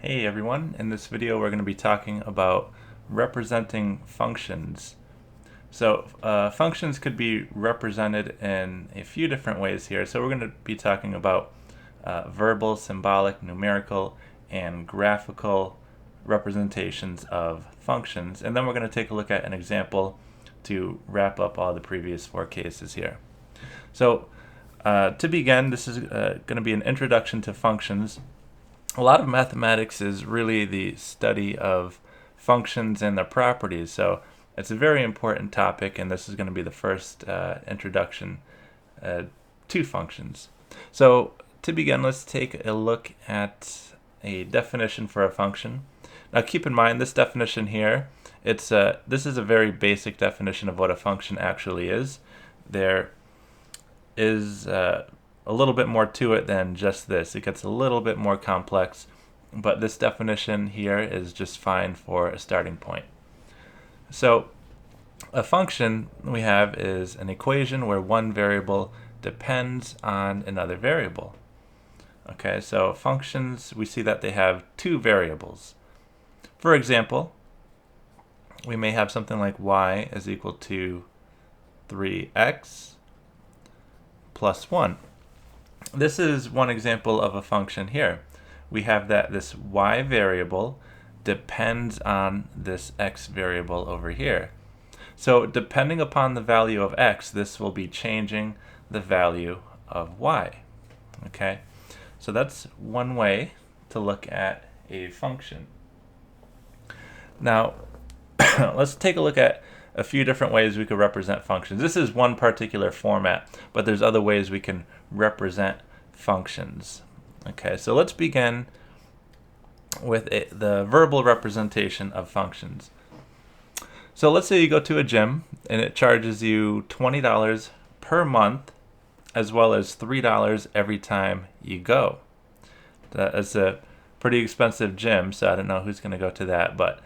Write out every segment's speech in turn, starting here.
Hey everyone, in this video we're going to be talking about representing functions. So functions could be represented in a few different ways here. So we're going to be talking about verbal, symbolic, numerical, and graphical representations of functions. And then we're going to take a look at an example to wrap up all the previous four cases here. So to begin, this is going to be an introduction to functions. A lot of mathematics is really the study of functions and their properties, so it's a very important topic, and this is going to be the first introduction to functions. So to begin, let's take a look at a definition for a function. Now keep in mind this definition here, this is a very basic definition of what a function actually is. There is a little bit more to it than just this. It gets a little bit more complex, but this definition here is just fine for a starting point. So a function we have is an equation where one variable depends on another variable. Okay, so functions, we see that they have two variables. For example, we may have something like y is equal to 3x plus 1. This is one example of a function here. We have that this y variable depends on this x variable over here. So depending upon the value of x, this will be changing the value of y. Okay, so that's one way to look at a function. Now, let's take a look at a few different ways we could represent functions. This is one particular format, but there's other ways we can represent functions. Okay, so let's begin with the verbal representation of functions. So let's say you go to a gym and it charges you $20 per month as well as $3 every time you go. That's a pretty expensive gym, so I don't know who's going to go to that, but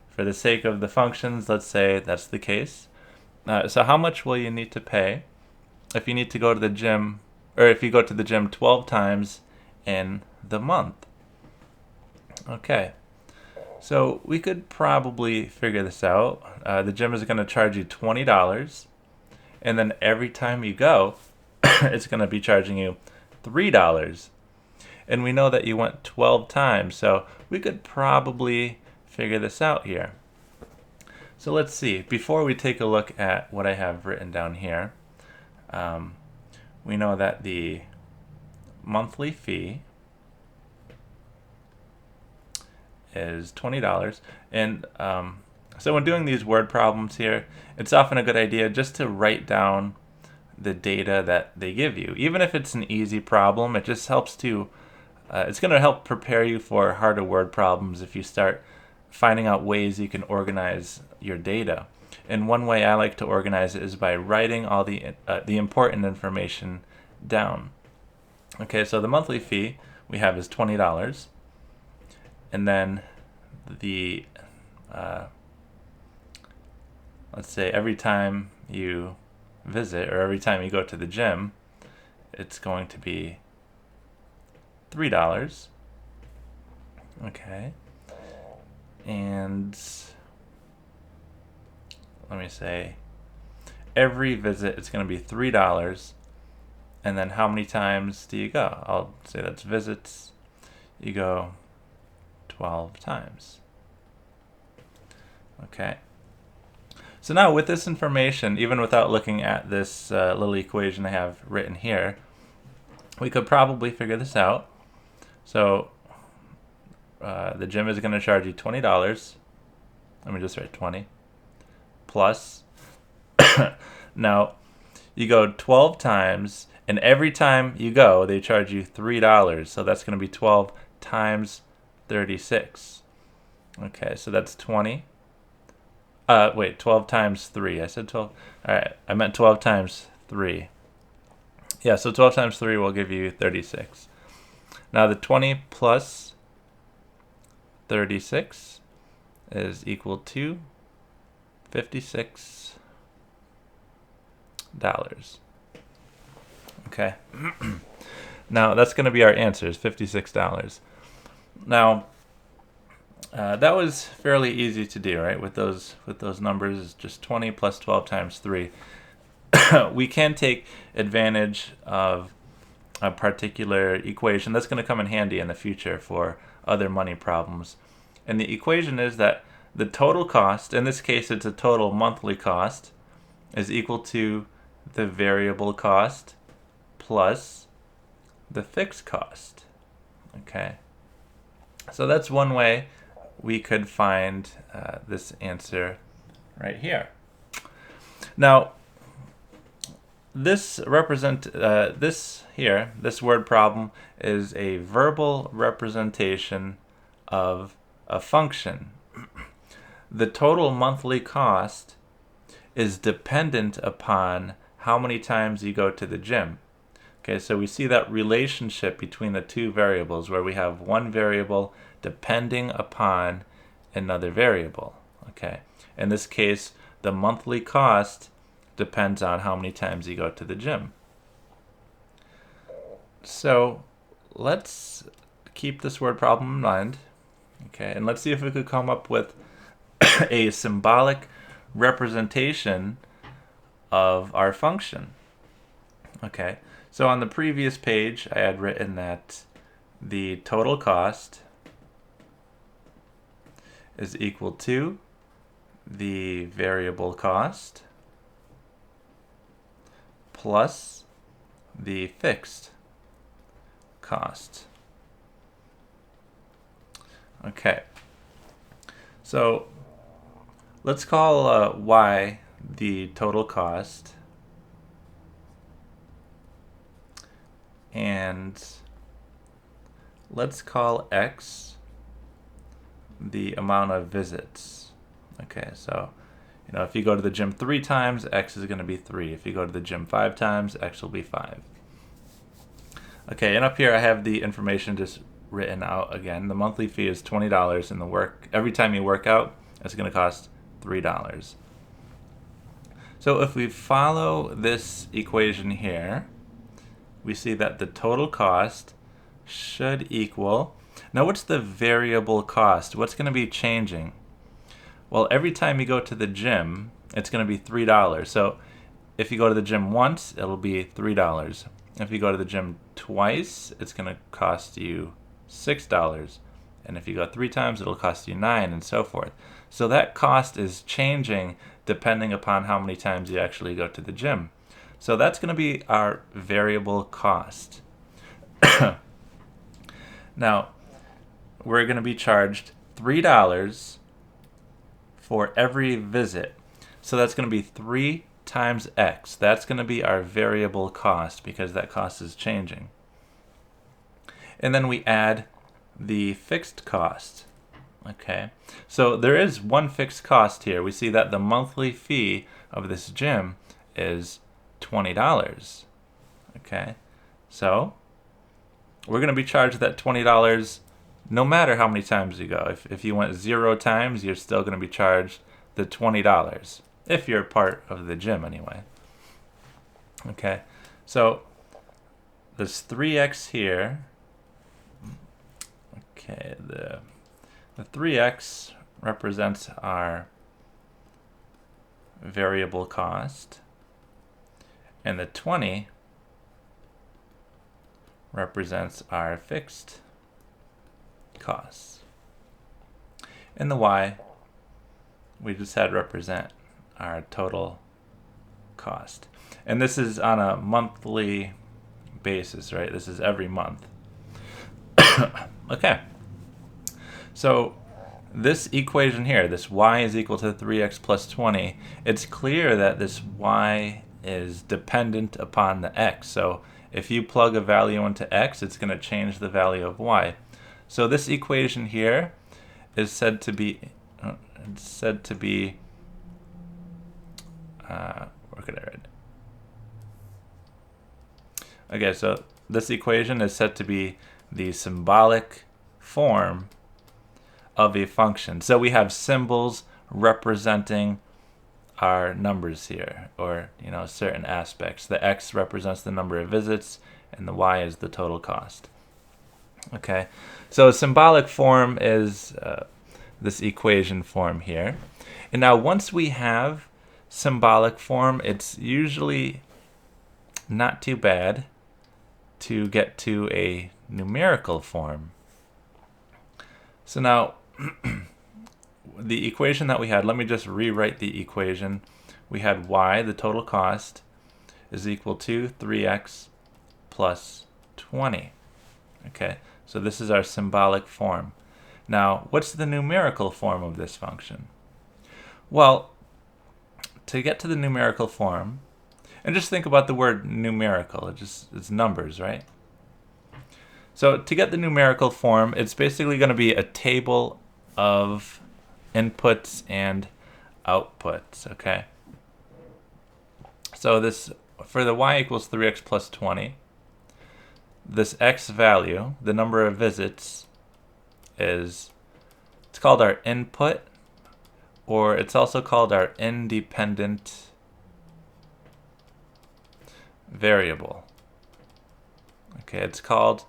for the sake of the functions, let's say that's the case. So how much will you need to pay if you need to go to the gym, or if you go to the gym 12 times in the month? Okay, so we could probably figure this out. The gym is going to charge you $20, and then every time you go, it's going to be charging you $3. And we know that you went 12 times, so we could probably figure this out here. So let's see. Before we take a look at what I have written down here, we know that the monthly fee is $20. And so when doing these word problems here, it's often a good idea just to write down the data that they give you. Even if it's an easy problem, it just helps to, it's going to help prepare you for harder word problems if you start finding out ways you can organize your data. And one way I like to organize it is by writing all the important information down. Okay, so the monthly fee we have is $20, and then the let's say every time you visit or every time you go to the gym, it's going to be $3. Okay. And let me say every visit it's going to be $3, and then how many times do you go? I'll say that's visits. You go 12 times. Okay. So now with this information, even without looking at this little equation I have written here, we could probably figure this out. So the gym is going to charge you $20. Let me just write 20 plus. Now, you go 12 times, and every time you go, they charge you $3. So that's going to be 12 times 36. Okay, so that's 20. Wait, 12 times 3. I said 12. All right, I meant 12 times 3. Yeah, so 12 times 3 will give you 36. Now the 20 plus 36 is equal to $56. Okay. Now that's going to be our answer, is $56. Now, that was fairly easy to do, right? With those numbers, just 20 plus 12 times 3. We can take advantage of a particular equation that's going to come in handy in the future for other money problems. And the equation is that the total cost, in this case it's a total monthly cost, is equal to the variable cost plus the fixed cost. Okay, so that's one way we could find this answer right here. Now, this this word problem is a verbal representation of a function. The total monthly cost is dependent upon how many times you go to the gym. Okay, so we see that relationship between the two variables where we have one variable depending upon another variable. Okay, in this case, the monthly cost depends on how many times you go to the gym. So let's keep this word problem in mind. Okay, and let's see if we could come up with a symbolic representation of our function. Okay, so on the previous page, I had written that the total cost is equal to the variable cost plus the fixed cost. Okay, so let's call y the total cost, and let's call x the amount of visits. Okay, so if you go to the gym 3 times, x is going to be 3. If you go to the gym 5 times, x will be 5. Okay, and up here I have the information just written out again. The monthly fee is $20, and every time you work out, it's going to cost $3. So if we follow this equation here, we see that the total cost should equal. Now, what's the variable cost? What's going to be changing? Well, every time you go to the gym, it's going to be $3. So if you go to the gym once, it'll be $3. If you go to the gym twice, it's going to cost you $6. And if you go 3 times, it'll cost you $9, and so forth. So that cost is changing depending upon how many times you actually go to the gym. So that's going to be our variable cost. Now, we're going to be charged $3 for every visit. So that's going to be 3 times x. That's going to be our variable cost because that cost is changing. And then we add the fixed cost. Okay, so there is one fixed cost here. We see that the monthly fee of this gym is $20. Okay, so we're going to be charged that $20 no matter how many times you go. If you went 0 times, you're still going to be charged the $20, if you're part of the gym anyway. Okay, so there's 3x here. Okay, the 3x represents our variable cost, and the 20 represents our fixed costs. And the y, we just had represent our total cost. And this is on a monthly basis, right? This is every month. Okay. So this equation here, this y is equal to 3x plus 20, it's clear that this y is dependent upon the x. So if you plug a value into x, it's going to change the value of y. So this equation here is said to be, where could I write it? Okay, so this equation is said to be the symbolic form of a function. So we have symbols representing our numbers here, or certain aspects. The x represents the number of visits, and the y is the total cost. Okay, so symbolic form is this equation form here. And now once we have symbolic form, it's usually not too bad to get to a numerical form. So now the equation that we had, let me just rewrite the equation. We had y, the total cost, is equal to 3x plus 20. Okay, so this is our symbolic form. Now, what's the numerical form of this function? Well, to get to the numerical form, and just think about the word numerical, it's numbers, right? So to get the numerical form, it's basically going to be a table of inputs and outputs, okay? So this, for the y equals 3x plus 20, this x value, the number of visits, it's called our input, or it's also called our independent variable. Okay, it's called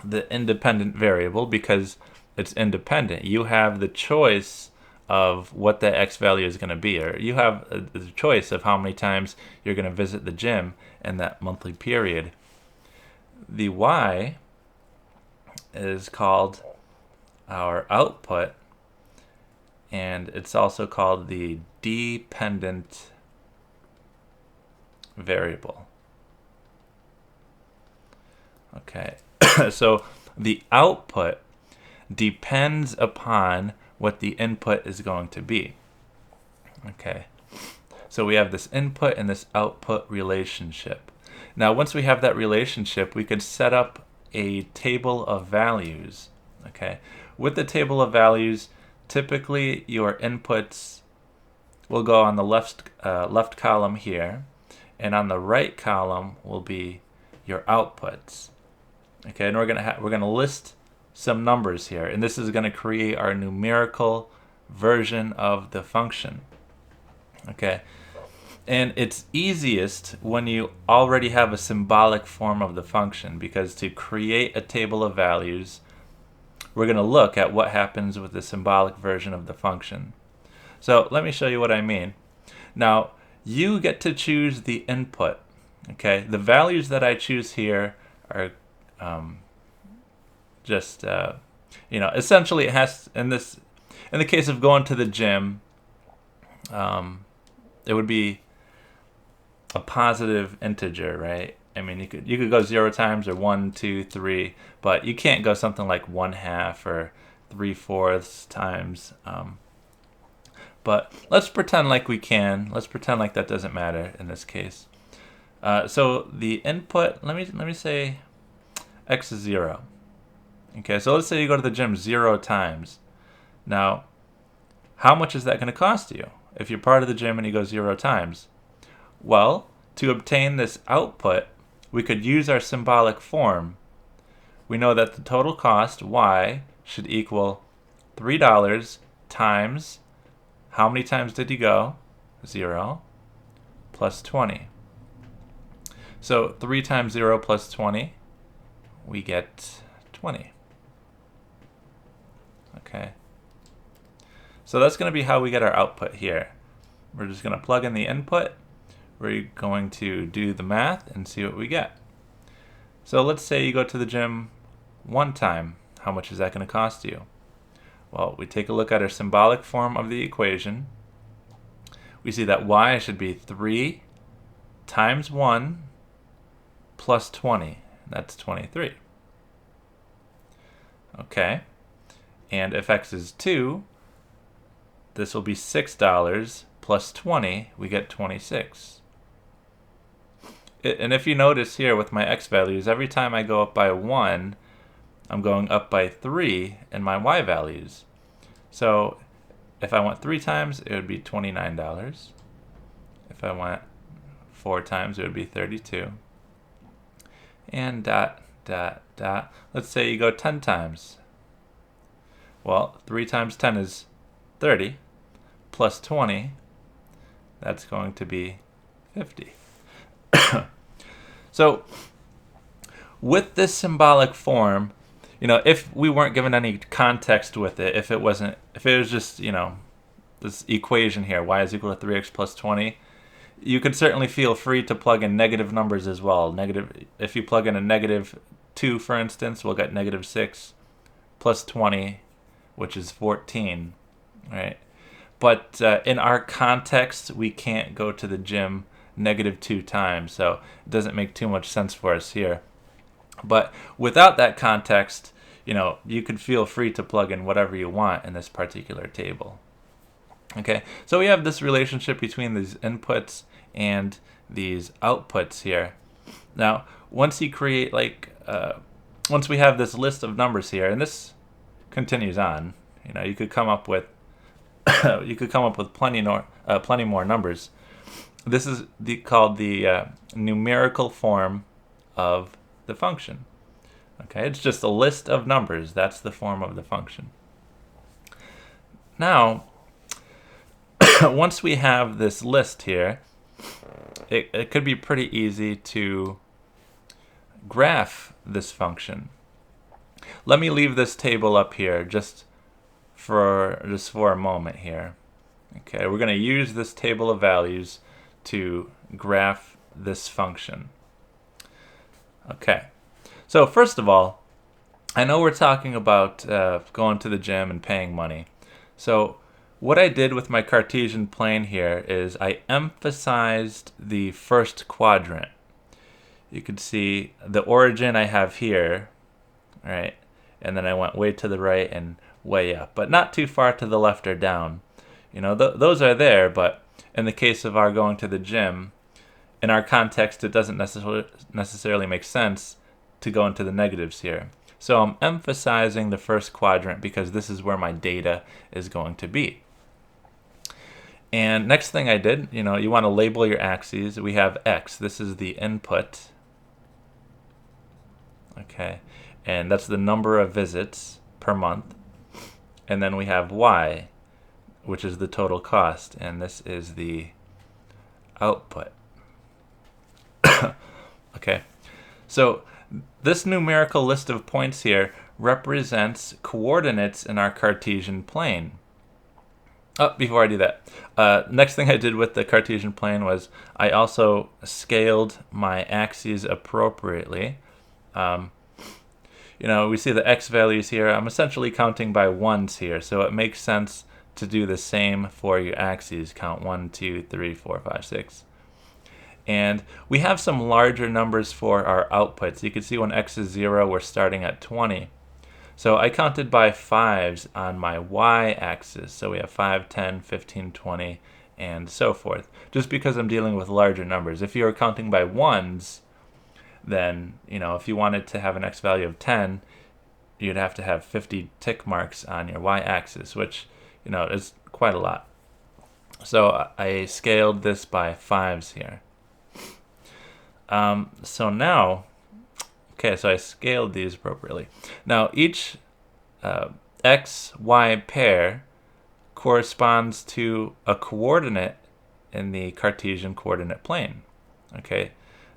the independent variable because it's independent. You have the choice of what the x value is going to be, or you have the choice of how many times you're going to visit the gym in that monthly period. The y is called our output, and it's also called the dependent variable. Okay, so the output depends upon what the input is going to be. Okay, so we have this input and this output relationship. Now, once we have that relationship, we could set up a table of values. Okay, with the table of values, typically your inputs will go on the left column here, and on the right column will be your outputs. Okay, and we're gonna list some numbers here, and this is going to create our numerical version of the function. Okay, and it's easiest when you already have a symbolic form of the function, because to create a table of values, we're going to look at what happens with the symbolic version of the function. So let me show you what I mean. Now, you get to choose the input. Okay, the values that I choose here are essentially it has, in the case of going to the gym, it would be a positive integer, right? I mean, you could go 0 times or 1, 2, 3, but you can't go something like 1/2 or 3/4 times. But let's pretend like we can. Let's pretend like that doesn't matter in this case. So the input, let me say x is 0. Okay, so let's say you go to the gym 0 times. Now, how much is that going to cost you if you're part of the gym and you go 0 times? Well, to obtain this output, we could use our symbolic form. We know that the total cost, y, should equal $3 times, how many times did you go? 0, plus 20. So 3 times 0 plus 20, we get 20. Okay. So that's going to be how we get our output here. We're just going to plug in the input. We're going to do the math and see what we get. So let's say you go to the gym 1 time. How much is that going to cost you? Well, we take a look at our symbolic form of the equation. We see that y should be 3 times 1 plus 20. That's 23. Okay. And if x is 2, this will be $6 plus 20. We get 26. And if you notice here with my x values, every time I go up by 1, I'm going up by 3 in my y values. So if I went 3 times, it would be $29. If I went 4 times, it would be 32. And dot, dot, dot. Let's say you go 10 times. Well, 3 times 10 is 30, plus 20, that's going to be 50. So with this symbolic form, if we weren't given any context with it, if it was just, this equation here, y is equal to 3x plus 20, you could certainly feel free to plug in negative numbers as well. If you plug in a negative 2, for instance, we'll get negative 6 plus 20, which is 14, right? But in our context, we can't go to the gym negative 2 times, so it doesn't make too much sense for us here. But without that context, you could feel free to plug in whatever you want in this particular table. Okay, so we have this relationship between these inputs and these outputs here. Now, once you create once we have this list of numbers here, and this continues on, you could come up with plenty more numbers. This is called the numerical form of the function. Okay, it's just a list of numbers. That's the form of the function. Now, once we have this list here, it could be pretty easy to graph this function. Let me leave this table up here just for a moment here. Okay, we're going to use this table of values to graph this function. Okay, so first of all, I know we're talking about going to the gym and paying money. So what I did with my Cartesian plane here is I emphasized the first quadrant. You can see the origin I have here, right? And then I went way to the right and way up, but not too far to the left or down. Those are there, but in the case of our going to the gym, in our context, it doesn't necessarily make sense to go into the negatives here. So I'm emphasizing the first quadrant because this is where my data is going to be. And next thing I did, you want to label your axes. We have x. This is the input. Okay. And that's the number of visits per month. And then we have y, which is the total cost. And this is the output. Okay. So this numerical list of points here represents coordinates in our Cartesian plane. Before I do that, next thing I did with the Cartesian plane was I also scaled my axes appropriately. We see the x values here. I'm essentially counting by ones here, so it makes sense to do the same for your axes. Count 1, 2, 3, 4, 5, 6. And we have some larger numbers for our outputs. You can see when x is 0, we're starting at 20. So I counted by 5s on my y-axis. So we have 5, 10, 15, 20, and so forth. Just because I'm dealing with larger numbers. If you were counting by 1s, then, if you wanted to have an x value of 10, you'd have to have 50 tick marks on your y-axis, which, is quite a lot. So I scaled this by 5s here. So now, so I scaled these appropriately. Now each x, y pair corresponds to a coordinate in the Cartesian coordinate plane. Okay,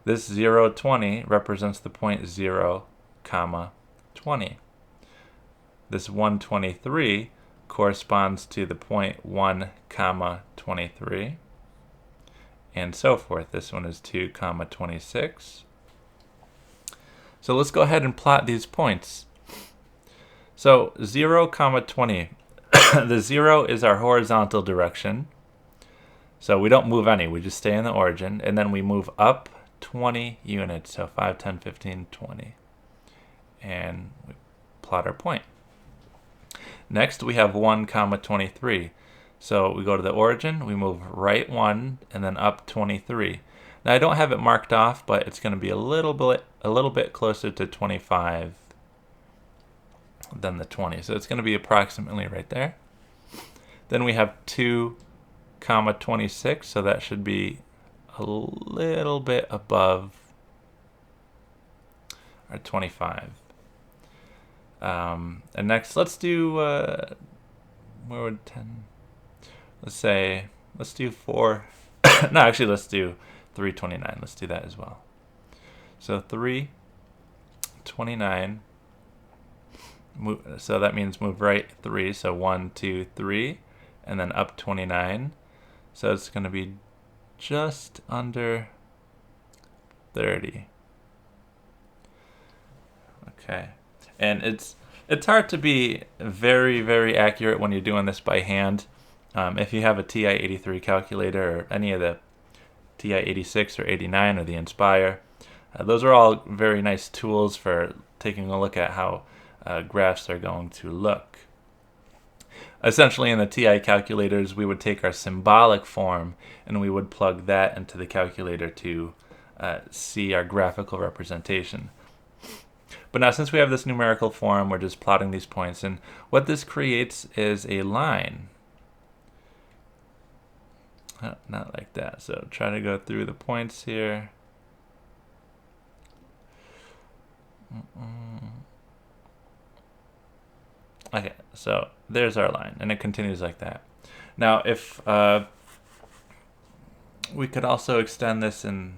this 0, 20 represents the point 0, 20. This 123 corresponds to the point 1, 23. And so forth. This one is 2, 26. So let's go ahead and plot these points. So 0, 20. The 0 is our horizontal direction. So we don't move any. We just stay in the origin. And then we move up 20 units. So 5, 10, 15, 20. And we plot our point. Next, we have 1, 23. So we go to the origin, we move right 1, and then up 23. Now I don't have it marked off, but it's going to be a little bit closer to 25 than the 20. So it's going to be approximately right there. Then we have 2, 26. So that should be a little bit above our 25. And next, let's do where would 10? Let's do 4. No, actually, let's do 329. Let's do that as well. So 3, 29. So that means move right 3. So 1, 2, 3, and then up 29. So it's going to be just under 30. Okay, and it's hard to be very, very accurate when you're doing this by hand. If you have a TI-83 calculator or any of the TI-86 or 89 or the Inspire, those are all very nice tools for taking a look at how graphs are going to look. Essentially, in the TI calculators, we would take our symbolic form and we would plug that into the calculator to see our graphical representation. But now, since we have this numerical form, we're just plotting these points, and what this creates is a line. Not like that. So try to go through the points here. Okay, so there's our line, and it continues like that. Now, if we could also extend this in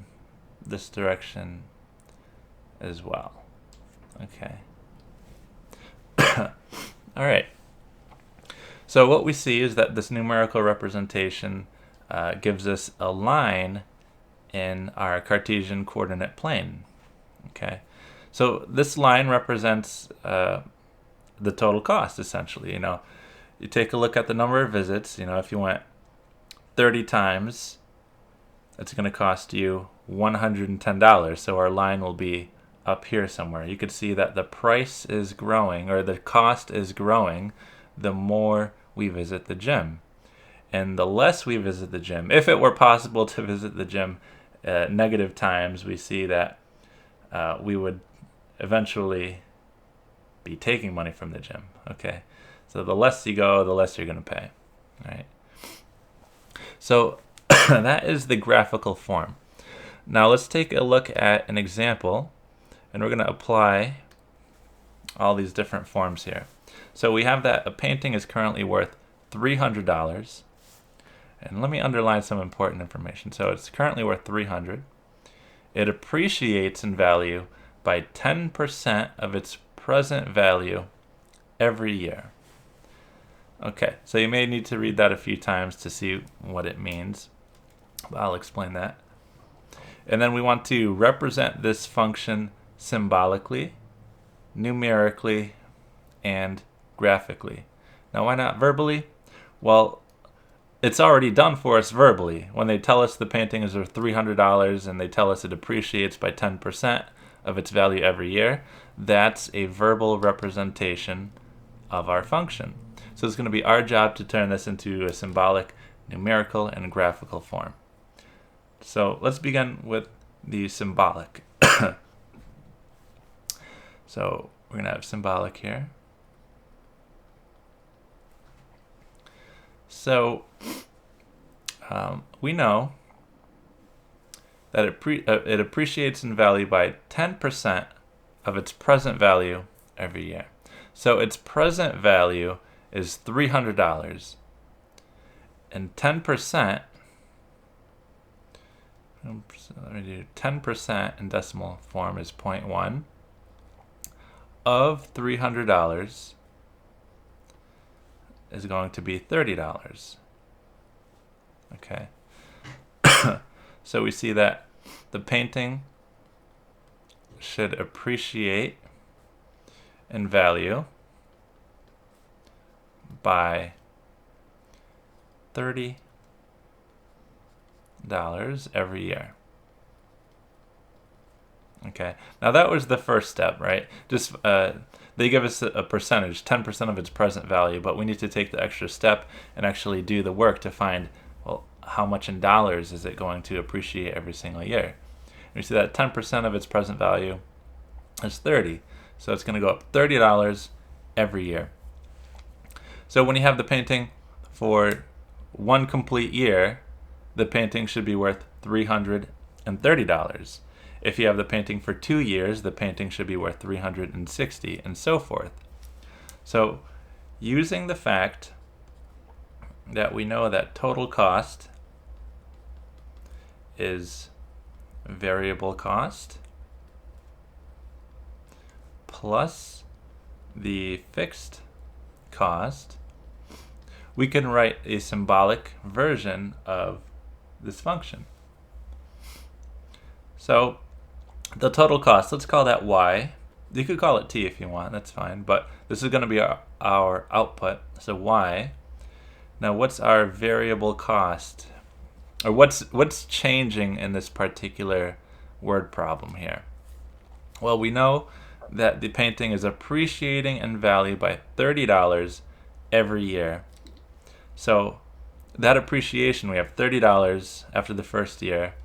this direction as well. Okay. All right. So what we see is that this numerical representation gives us a line in our Cartesian coordinate plane. Okay. So this line represents the total cost, essentially. You take a look at the number of visits. If you went 30 times, it's going to cost you $110. So our line will be up here somewhere. You could see that the price is growing, or the cost is growing, the more we visit the gym. And the less we visit the gym, if it were possible to visit the gym negative times, we see that we would eventually be taking money from the gym. Okay, so the less you go, the less you're going to pay. All right. So that is the graphical form. Now let's take a look at an example, and we're going to apply all these different forms here. So we have that a painting is currently worth $300. And let me underline some important information. So it's currently worth $300. It appreciates in value by 10% of its present value every year. Okay, so you may need to read that a few times to see what it means. But I'll explain that. And then we want to represent this function symbolically, numerically, and graphically. Now, why not verbally? Well, it's already done for us verbally. When they tell us the painting is worth $300 and they tell us it appreciates by 10% of its value every year, that's a verbal representation of our function. So it's going to be our job to turn this into a symbolic, numerical, and graphical form. So let's begin with the symbolic. So we're going to have symbolic here. So we know that it appreciates in value by 10% of its present value every year. So its present value is $300, and 10%. Let me do 10% in decimal form is 0.1 of $300 is going to be $30. Okay. So we see that the painting should appreciate in value by $30 every year. Okay, now that was the first step, right? Just they give us a percentage, 10% of its present value, but we need to take the extra step and actually do the work to find, well, how much in dollars is it going to appreciate every single year? And we see that 10% of its present value is 30, so it's going to go up $30 every year. So when you have the painting for one complete year, the painting should be worth $330. If you have the painting for 2 years, the painting should be worth $360, and so forth. So using the fact that we know that total cost is variable cost plus the fixed cost, we can write a symbolic version of this function. So the total cost, let's call that y. You could call it t if you want, that's fine, but this is going to be our output, so y. Now what's our variable cost? Or what's changing in this particular word problem here? Well, we know that the painting is appreciating in value by $30 every year. So that appreciation, we have $30 after the first year,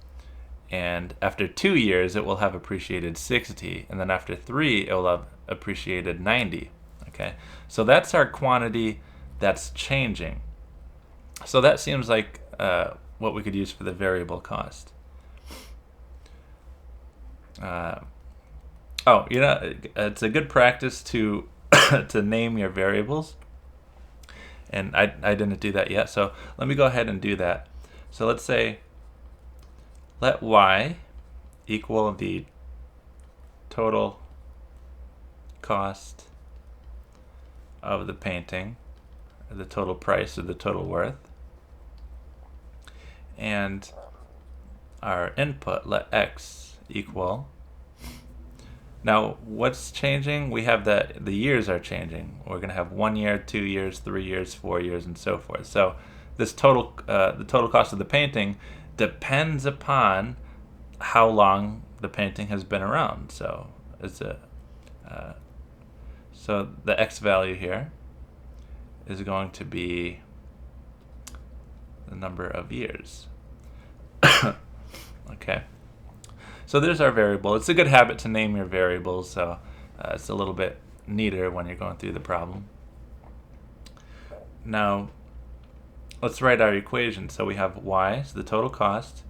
and after 2 years it will have appreciated 60, and then after 3 it will have appreciated 90. Okay, so that's our quantity that's changing. So that seems like what we could use for the variable cost. Oh, you know, it's a good practice to to name your variables, and I didn't do that yet, so let me go ahead and do that. So let's say let y equal the total cost of the painting, or the total price, or the total worth, and our input, let x equal. Now what's changing? We have that the years are changing. We're going to have 1 year, 2 years, 3 years, 4 years, and so forth. So this total the total cost of the painting depends upon how long the painting has been around. So it's so the x value here is going to be the number of years. Okay, so there's our variable. It's a good habit to name your variables, so it's a little bit neater when you're going through the problem. Now let's write our equation. So we have y, so the total cost,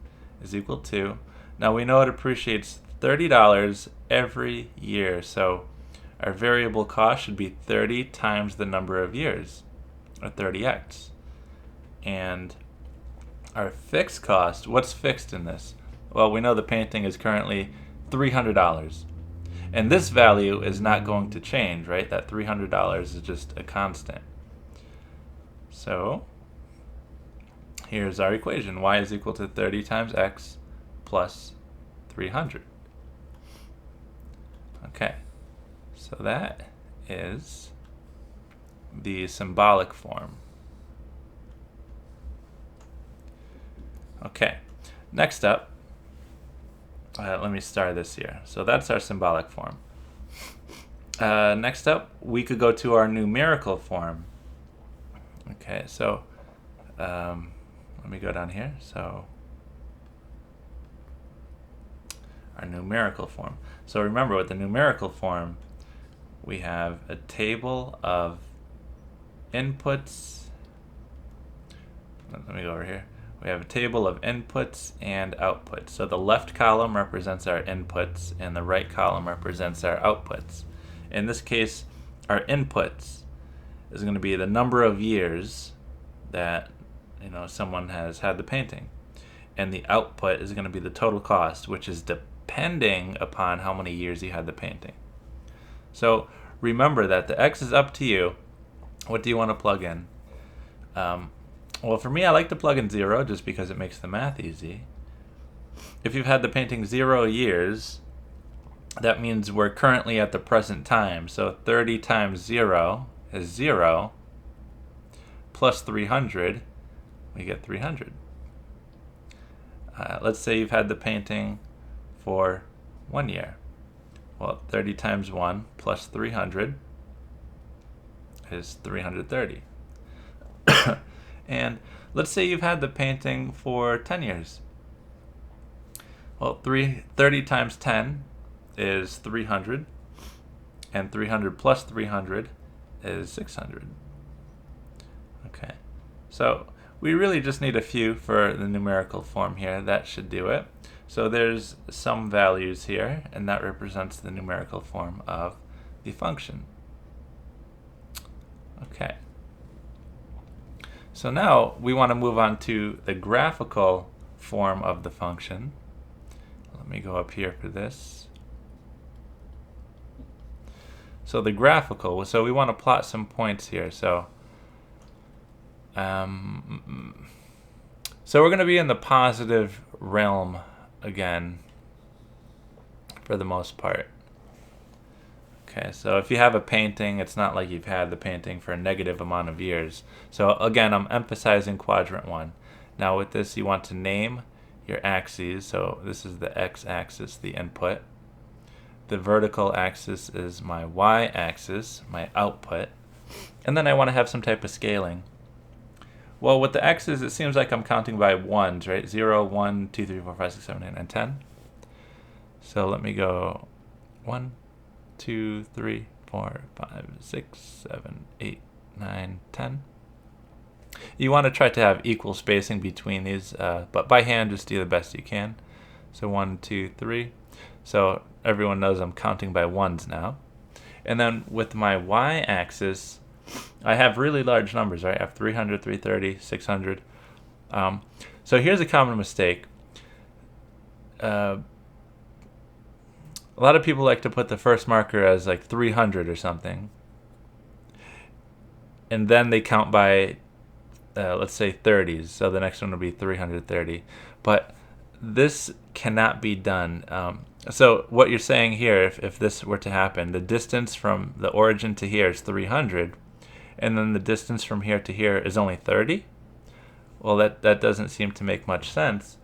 is equal to, now we know it appreciates $30 every year, so our variable cost should be 30 times the number of years, or 30x. And our fixed cost, what's fixed in this? Well, we know the painting is currently $300. And this value is not going to change, right? That $300 is just a constant. So here's our equation. Y is equal to 30 times x plus 300. Okay, so that is the symbolic form. Okay, next up, let me start this here. So that's our symbolic form. Next up, we could go to our numerical form. Okay, so let me go down here. So our numerical form. So remember, with the numerical form, we have a table of inputs. Let me go over here. We have a table of inputs and outputs. So the left column represents our inputs and the right column represents our outputs. In this case, our inputs is going to be the number of years that someone has had the painting. And the output is going to be the total cost, which is depending upon how many years you had the painting. So remember that the x is up to you. What do you want to plug in? Well, for me, I like to plug in 0 just because it makes the math easy. If you've had the painting 0 years, that means we're currently at the present time. So 30 times 0 is 0, plus 300, we get 300. Let's say you've had the painting for 1 year. Well, 30 times 1 plus 300 is 330. And let's say you've had the painting for 10 years. Well, 30 times 10 is 300, and 300 plus 300 is 600. Okay, so we really just need a few for the numerical form here. That should do it. So there's some values here, and that represents the numerical form of the function. Okay. So now we want to move on to the graphical form of the function. Let me go up here for this. So the graphical, so we want to plot some points here. So so we're going to be in the positive realm again for the most part. Okay, so if you have a painting, it's not like you've had the painting for a negative amount of years. So again, I'm emphasizing quadrant 1. Now with this, you want to name your axes. So this is the x-axis, the input. The vertical axis is my y-axis, my output. And then I want to have some type of scaling. Well, with the x's, it seems like I'm counting by ones, right? 0, 1, 2, 3, 4, 5, 6, 7, 8, 9, 10. So let me go 1, 2, 3, 4, 5, 6, 7, 8, 9, 10. You want to try to have equal spacing between these, but by hand, just do the best you can. So 1, 2, 3. So everyone knows I'm counting by ones now. And then with my y-axis, I have really large numbers, right? I have 300, 330, 600. So here's a common mistake. A lot of people like to put the first marker as like 300 or something. And then they count by, let's say, 30s. So the next one will be 330. But this cannot be done. So what you're saying here, if this were to happen, the distance from the origin to here is 300. And then the distance from here to here is only 30? Well, that doesn't seem to make much sense.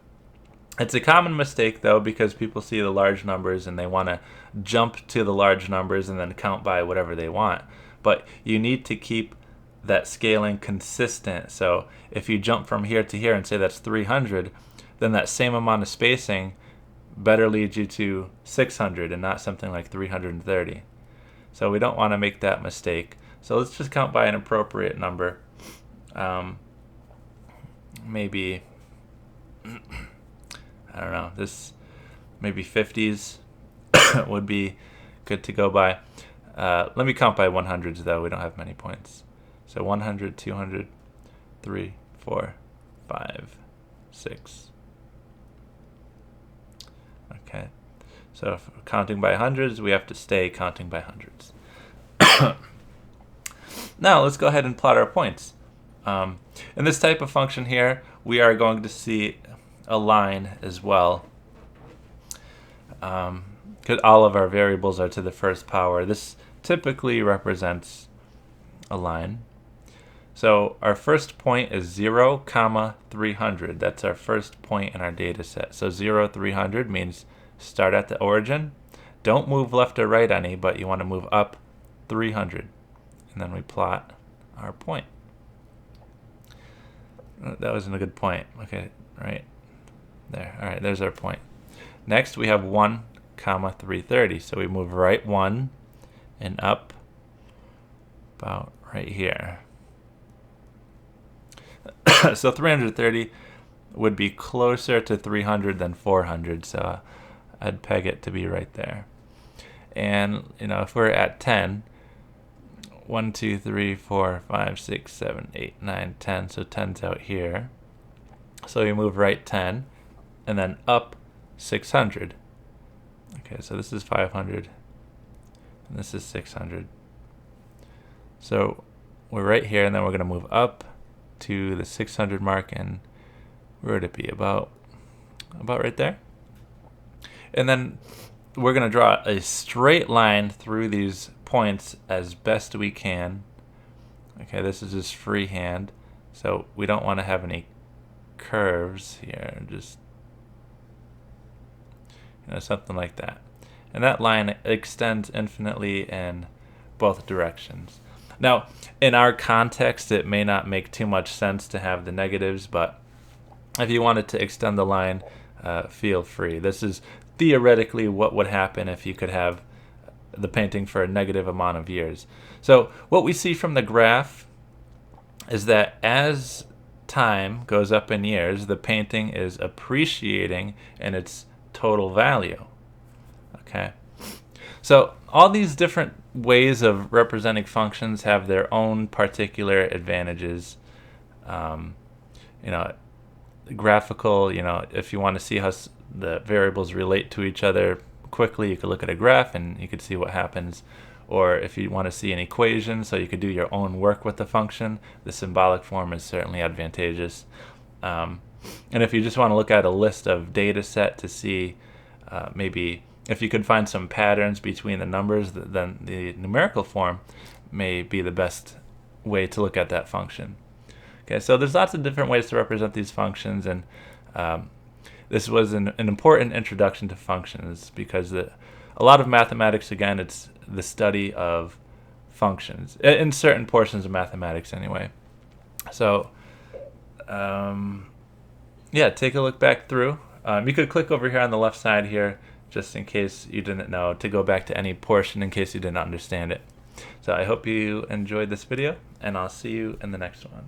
It's a common mistake, though, because people see the large numbers and they want to jump to the large numbers and then count by whatever they want. But you need to keep that scaling consistent. So if you jump from here to here and say that's 300, then that same amount of spacing better leads you to 600 and not something like 330. So we don't want to make that mistake. So let's just count by an appropriate number. Maybe, I don't know, this maybe 50s would be good to go by. Let me count by 100s, though. We don't have many points. So 100, 200, 3, 4, 5, 6. Okay. So if we're counting by hundreds, we have to stay counting by hundreds. Now let's go ahead and plot our points. In this type of function here, we are going to see a line as well. Because all of our variables are to the first power. This typically represents a line. So our first point is 0, 300. That's our first point in our data set. So 0, 300 means start at the origin. Don't move left or right any, but you want to move up 300. And then we plot our point. That wasn't a good point. Okay, right there. All right, there's our point. Next, we have 1, 330. So we move right 1 and up about right here. So 330 would be closer to 300 than 400. So I'd peg it to be right there. And, if we're at 10, 1, 2, 3, 4, 5, 6, 7, 8, 9, 10. So 10's out here. So we move right 10 and then up 600. Okay, so this is 500 and this is 600. So we're right here, and then we're going to move up to the 600 mark, and where would it be? About right there. And then we're going to draw a straight line through these points as best we can. Okay, this is just freehand, so we don't want to have any curves here, just something like that. And that line extends infinitely in both directions. Now, in our context, it may not make too much sense to have the negatives, but if you wanted to extend the line, feel free. This is theoretically what would happen if you could have the painting for a negative amount of years. So what we see from the graph is that as time goes up in years, the painting is appreciating in its total value. Okay, so all these different ways of representing functions have their own particular advantages. Graphical, if you want to see how the variables relate to each other quickly, you could look at a graph and you could see what happens. or if you want to see an equation so you could do your own work with the function, the symbolic form is certainly advantageous. And if you just want to look at a list of data set to see maybe if you could find some patterns between the numbers, then the numerical form may be the best way to look at that function. Okay, so there's lots of different ways to represent these functions, and this was an important introduction to functions because a lot of mathematics, again, it's the study of functions, in certain portions of mathematics anyway. So yeah, take a look back through. You could click over here on the left side here, just in case you didn't know, to go back to any portion in case you didn't understand it. So I hope you enjoyed this video, and I'll see you in the next one.